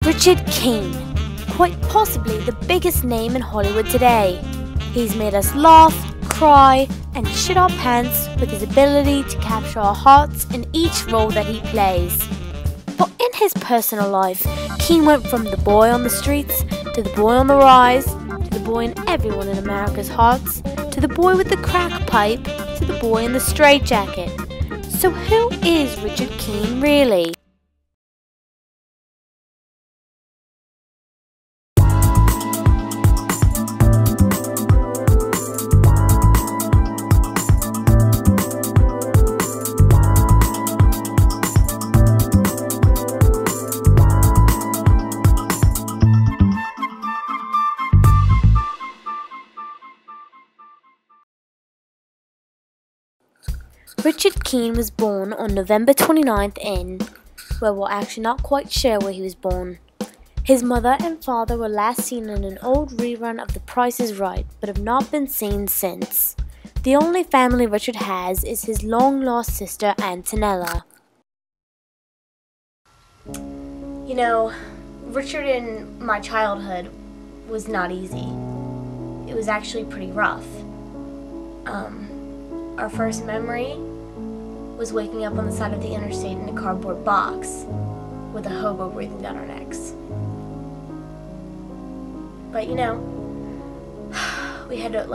Richard Keene, quite possibly the biggest name in Hollywood today. He's made us laugh, cry, and shit our pants with his ability to capture our hearts in each role that he plays. But in his personal life, Keene went from the boy on the streets, to the boy on the rise, to the boy in everyone in America's hearts, to the boy with the crack pipe, to the boy in the straitjacket. So who is Richard Keene really? Richard Keene was born on November 29th in, well, we're actually not quite sure where he was born. His mother and father were last seen in an old rerun of The Price is Right, but have not been seen since. The only family Richard has is his long-lost sister, Antonella. You know, Richard in my childhood was not easy. It was actually pretty rough. Our first memory was waking up on the side of the interstate in a cardboard box with a hobo breathing down our necks. But you know, we had to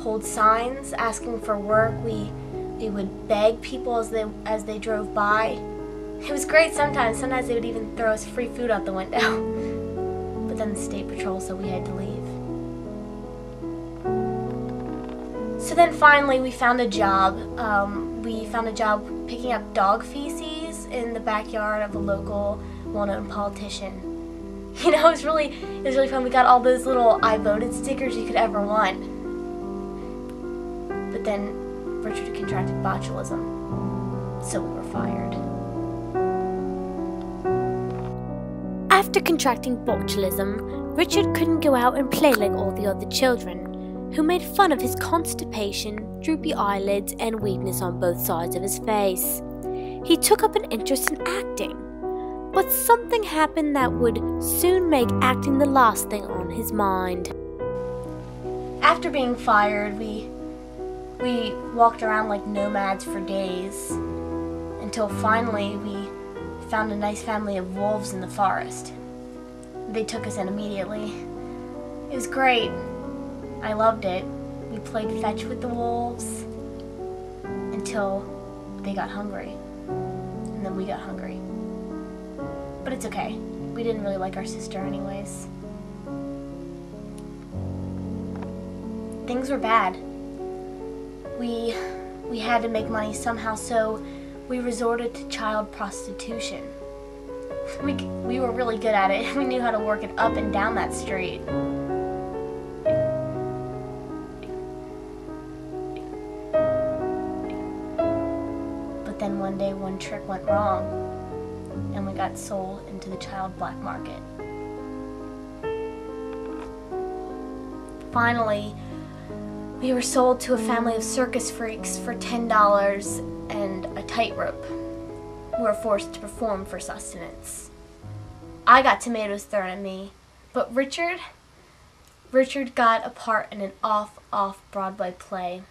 hold signs asking for work. We would beg people as they drove by. It was great sometimes. Sometimes they would even throw us free food out the window. But then the state patrol said we had to leave. So then finally we found a job. We found a job picking up dog feces in the backyard of a local well-known politician. You know, it was really fun. We got all those little I voted stickers you could ever want. But then Richard contracted botulism, so we were fired. After contracting botulism, Richard couldn't go out and play like all the other children, who made fun of his constipation, droopy eyelids, and weakness on both sides of his face. He took up an interest in acting, but something happened that would soon make acting the last thing on his mind. After being fired, we walked around like nomads for days, until finally we found a nice family of wolves in the forest. They took us in immediately. It was great. I loved it. We played fetch with the wolves until they got hungry. And then we got hungry. But it's okay. We didn't really like our sister anyways. Things were bad. We had to make money somehow, so we resorted to child prostitution. We were really good at it. We knew how to work it up and down that street. Then one day, one trick went wrong, and we got sold into the child black market. Finally, we were sold to a family of circus freaks for $10 and a tightrope. We were forced to perform for sustenance. I got tomatoes thrown at me, but Richard got a part in an off-Broadway play.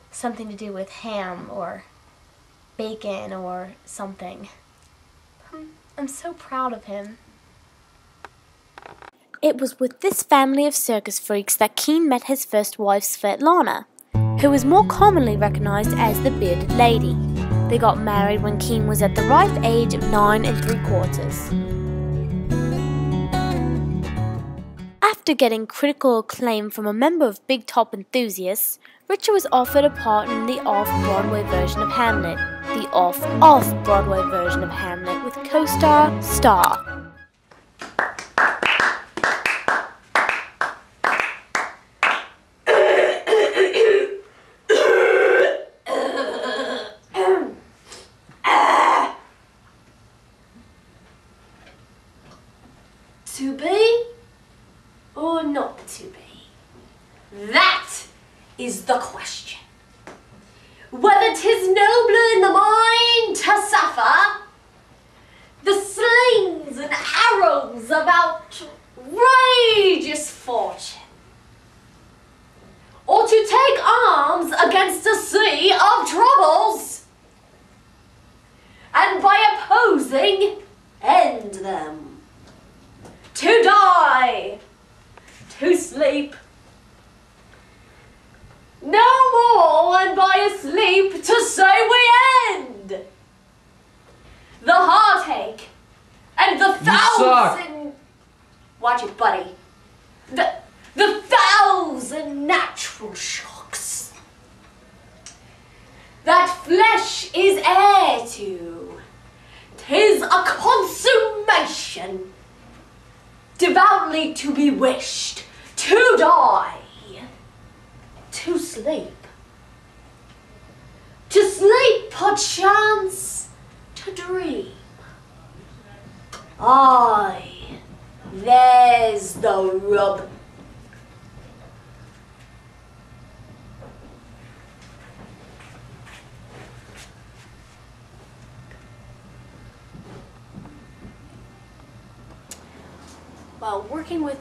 Something to do with ham or bacon or something. I'm so proud of him. It was with this family of circus freaks that Keene met his first wife, Svetlana, who was more commonly recognized as the Bearded Lady. They got married when Keene was at the ripe age of 9 3/4. After getting critical acclaim from a member of Big Top Enthusiasts, Richard was offered a part in the off-Broadway version of Hamlet, the off-Broadway version of Hamlet with co-star Star. To be or not to be? That is the question. Whether 'tis nobler in the mind to suffer the slings and arrows songs of outrageous fortune, or to take arms against a sea of troubles, and by opposing, end them, to die, to sleep, no more than by a sleep to say we end the heartache and the thousand. Watch it, buddy. The 1,000 natural shocks that flesh is heir to. 'Tis a consummation devoutly to be wished, to die, to sleep, perchance, to dream. Aye, there's the rub. Well, working with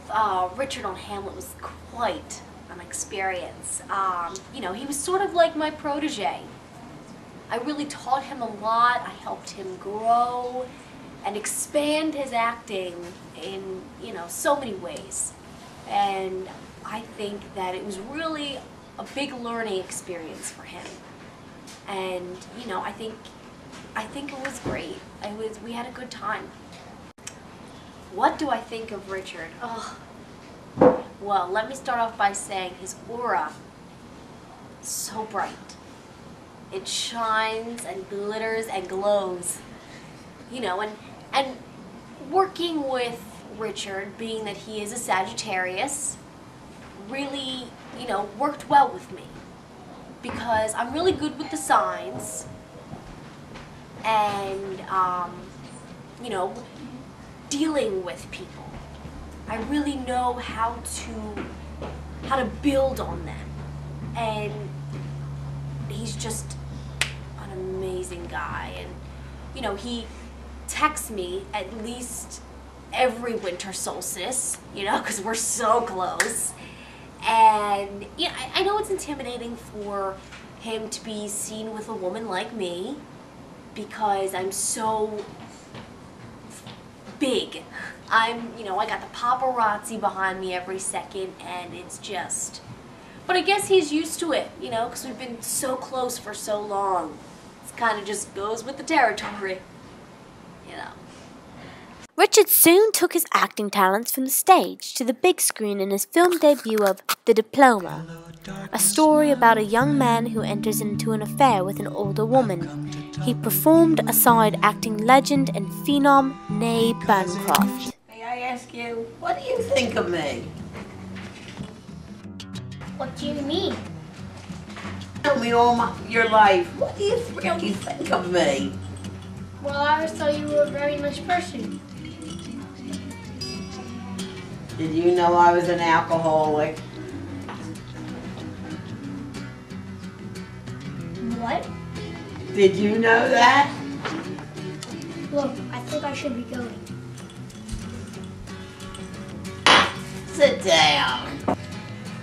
Richard on Hamlet was quite an experience. You know, he was sort of like my protege. I really taught him a lot. I helped him grow and expand his acting in, you know, so many ways. And I think that it was really a big learning experience for him. And, you know, I think it was great. We had a good time. What do I think of Richard? Oh, well, let me start off by saying his aura is so bright. It shines and glitters and glows. You know, and working with Richard, being that he is a Sagittarius, really, you know, worked well with me. Because I'm really good with the signs. And, you know, dealing with people. I really know how to build on them. And he's just an amazing guy. And, you know, he texts me at least every winter solstice, you know, because we're so close. And, yeah, I know it's intimidating for him to be seen with a woman like me because I'm so big. You know, I got the paparazzi behind me every second, and it's just, but I guess he's used to it, you know, because we've been so close for so long. It kind of just goes with the territory, you know. Richard soon took his acting talents from the stage to the big screen in his film debut of The Diploma, a story about a young man who enters into an affair with an older woman. He performed aside acting legend and phenom Nay Bancroft. May I ask you, what do you think of me? What do you mean? Tell me all your life. What do you really think of me? Well, I always thought you were a very nice person. Did you know I was an alcoholic? What? Did you know that? Look, I think I should be going. Sit down.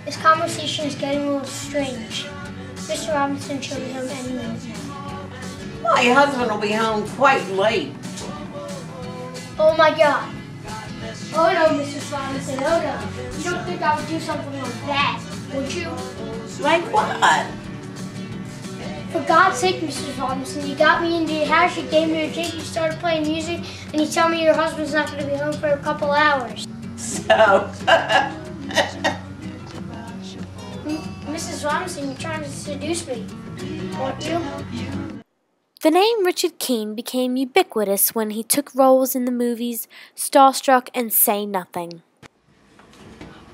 This conversation is getting a little strange. Mr. Robinson should be home any minute now. My husband will be home quite late. Oh my God. Oh no, Mrs. Robinson, oh no. You don't think I would do something like that, would you? Like what? For God's sake, Mrs. Robinson, you got me into your house, you gave me a drink, you started playing music, and you tell me your husband's not going to be home for a couple hours. So, Mrs. Robinson, you're trying to seduce me, aren't you? The name Richard Keene became ubiquitous when he took roles in the movies Starstruck and Say Nothing.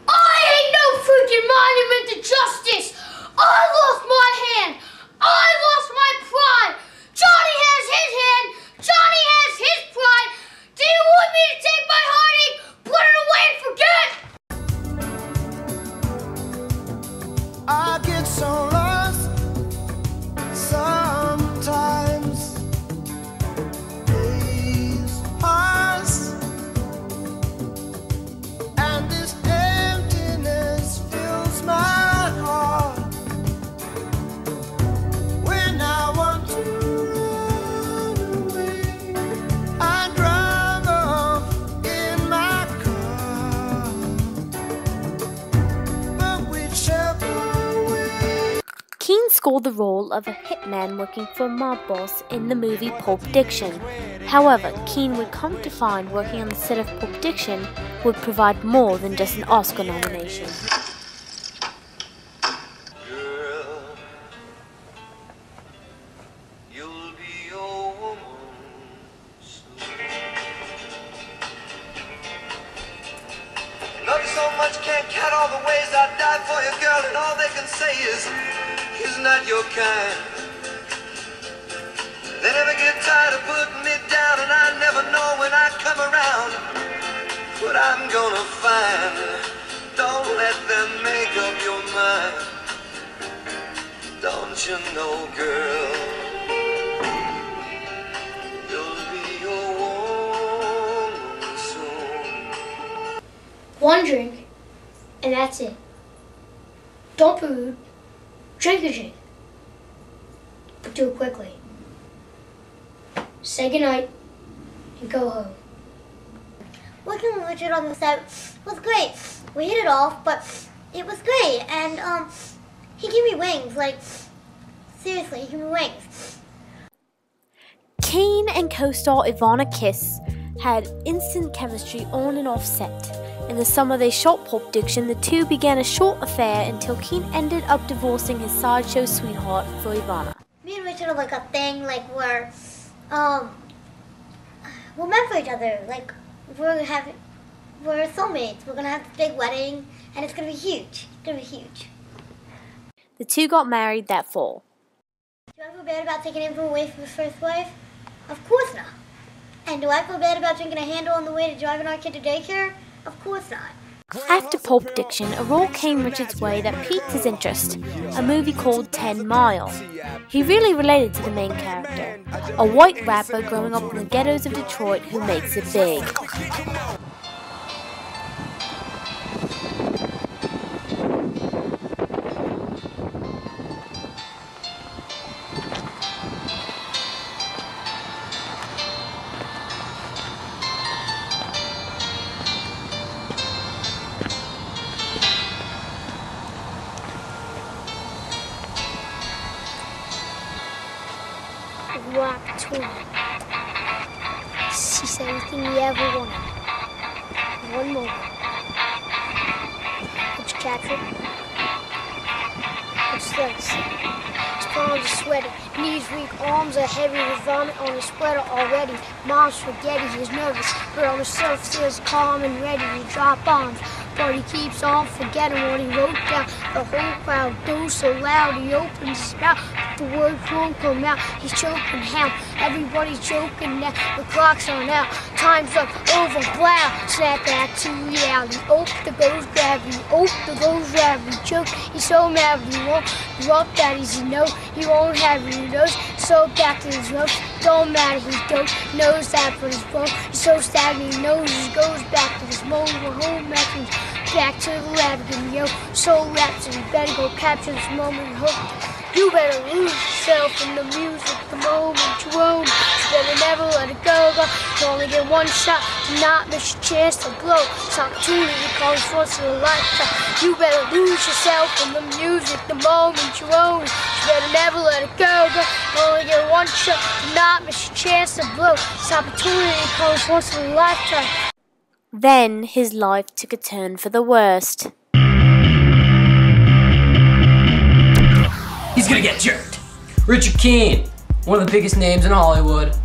I ain't no freaking monument to justice! I lost my hand! I lost my pride! Johnny has his hand! Johnny has his pride! Do you want me to take my heartache, put it away and forget? I get so lost sometimes. Days pass scored the role of a hitman working for a mob boss in the movie Pulp Fiction. However, Keane would come to find working on the set of Pulp Fiction would provide more than just an Oscar nomination. So much can't count all the ways I died for you, girl, and all they can say is he's not your kind. They never get tired of putting me down, and I never know when I come around what I'm gonna find. Don't let them make up your mind. Don't you know, girl, you'll be your woman soon. One drink, and that's it. Don't be rude. Drink your drink, but do it quickly. Say goodnight and go home. Working with Richard on the set was great. We hit it off, but it was great. And he gave me wings. Like, seriously, he gave me wings. Keane and co-star Ivana Kiss had instant chemistry on and off set. In the summer they shot Pulp Fiction, the two began a short affair until Keane ended up divorcing his sideshow sweetheart for Ivana. Me and Richard are like a thing, like we're meant for each other. Like we're soulmates. We're gonna have this big wedding, and it's gonna be huge. It's gonna be huge. The two got married that fall. Do I feel bad about taking info away from his first wife? Of course not. And do I feel bad about drinking a handle on the way to driving our kid to daycare? Of course not. After Pulp Fiction, a role came Richard's way that piqued his interest, a movie called 10 Mile. He really related to the main character, a white rapper growing up in the ghettos of Detroit who makes it big. Rock tour. She's everything you ever wanted. One moment. Did you catch it? What's this? His palms are sweaty, knees weak, arms are heavy with vomit on his sweater already. Mom's spaghetti, he's nervous, but on the surface he's calm and ready to drop bombs. But he keeps on forgetting what he wrote down. The whole crowd goes so loud, he opens his mouth, but the words won't come out. He's choking how? Everybody's choking now. The clock's on out. Time's up, over, blah. Snap back to reality. Oh, there goes gravity. Oh, there goes gravity. Choke. He's so mad, but he won't give up that easy. No, he won't have it. He knows. So back to his ropes. Don't matter, he's dope. Knows that, but he's broke. He's so stagnant, he knows he goes back to his mode. The whole message back to the lab again, yo. So rapid, you better go capture this moment and hope. You better lose yourself in the music, the moment you own. You better never let it go. You only get one shot to not miss your chance to blow. This opportunity comes once in a lifetime. You better lose yourself in the music, the moment you own. You better never let it go. You only get one shot to not miss your chance to blow. This opportunity comes once in a lifetime. Then his life took a turn for the worst. He's gonna get jerked. Richard Keane, one of the biggest names in Hollywood.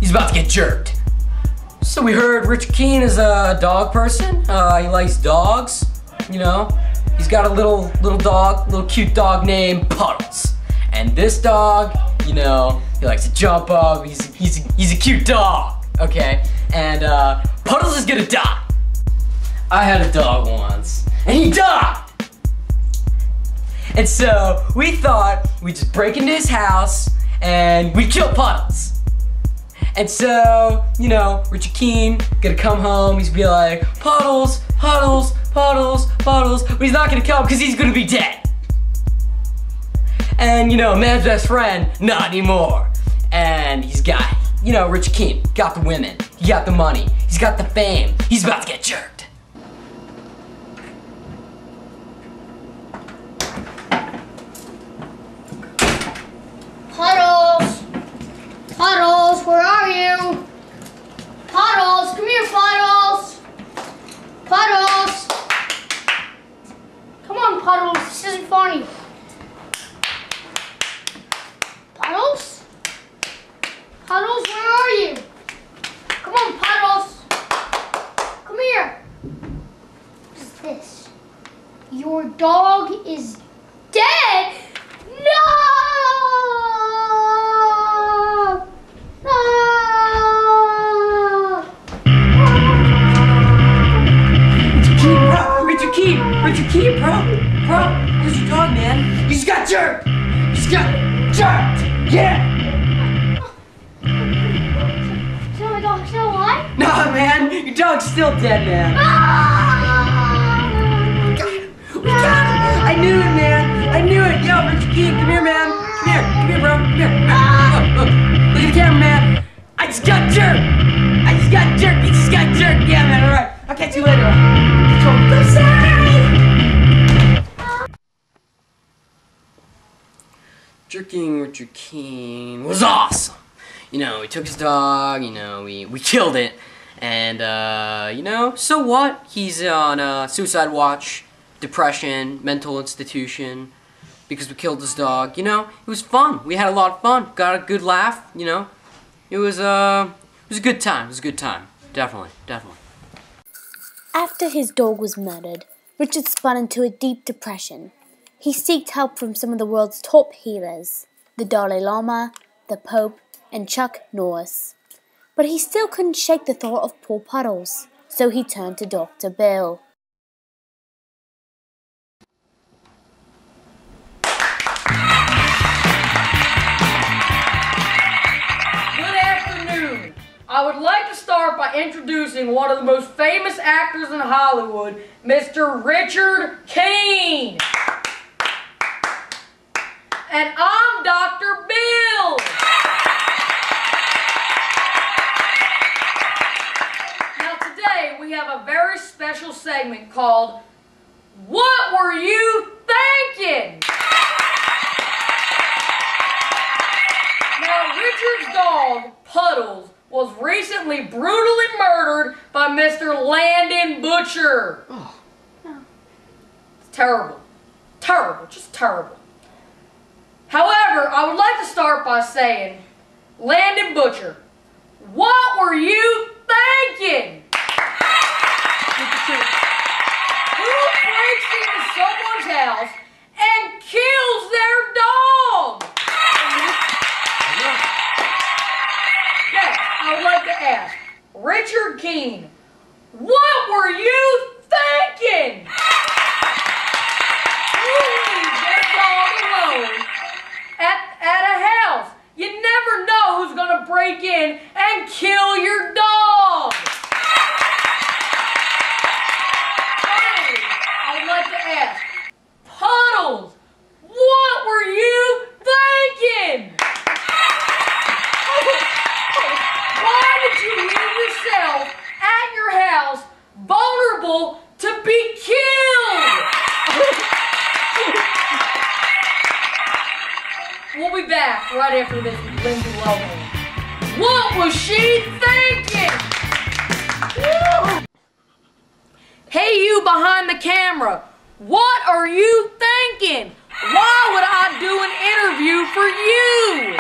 He's about to get jerked. So we heard Richard Keane is a dog person. He likes dogs, you know. He's got a little dog, little cute dog named Puddles. And this dog, you know, he likes to jump up. He's a cute dog, okay? And Puddles is gonna die. I had a dog once, and he died. And so we thought we'd just break into his house and we'd kill Puddles. And so, you know, Richard Keane gonna come home, he's gonna be like, Puddles, Puddles, Puddles, Puddles, but he's not gonna kill him because he's gonna be dead. And you know, man's best friend, not anymore. And he's got, you know, Richard Keane, got the women, he got the money, he's got the fame, he's about to get jerked. Your dog is dead? No! No! Richard Keen, bro, where's your dog, man? You just got jerked! You just got jerked! Yeah! So my dog's still alive? Nah, man, your dog's still dead, man. We got him! I knew it, man! I knew it! Yo, Richard Keen, come here, man! Come here, bro, come here. Look at the camera, man! I just got jerked! You just got jerked! Yeah, man, alright. I'll catch you later. Go side! Jerking Richard Keen was awesome. You know, he took his dog, you know, we killed it. And, you know, so what? He's on suicide watch, depression, mental institution, because we killed his dog. You know, it was fun. We had a lot of fun. Got a good laugh, you know. It was a good time. It was a good time. Definitely. After his dog was murdered, Richard spun into a deep depression. He sought help from some of the world's top healers, the Dalai Lama, the Pope, and Chuck Norris. But he still couldn't shake the thought of poor Puddles, so he turned to Dr. Bill. Good afternoon. I would like to start by introducing one of the most famous actors in Hollywood, Mr. Richard Keen. And I'm Dr. Bill. Now today we have a very special segment called What Were You Thinking? Now Richard's dog, Puddles, was recently brutally murdered by Mr. Landon Butcher. Oh. It's terrible. Terrible. Just terrible. However, I would like to start by saying, Landon Butcher, what were you thinking? Who breaks into someone's house and kills their dog? Next, I would like to ask, Richard Keen, what were you thinking? Who leaves their dog alone at a house? You never know who's going to break in and kill your dog. Finally, I would like to ask, Puddles, what were you thinking? Why did you leave yourself at your house vulnerable to be killed? We'll be back right after this with Lindsay Lohan. What was she thinking? Hey, you behind the camera, what are you thinking? Why would I do an interview for you?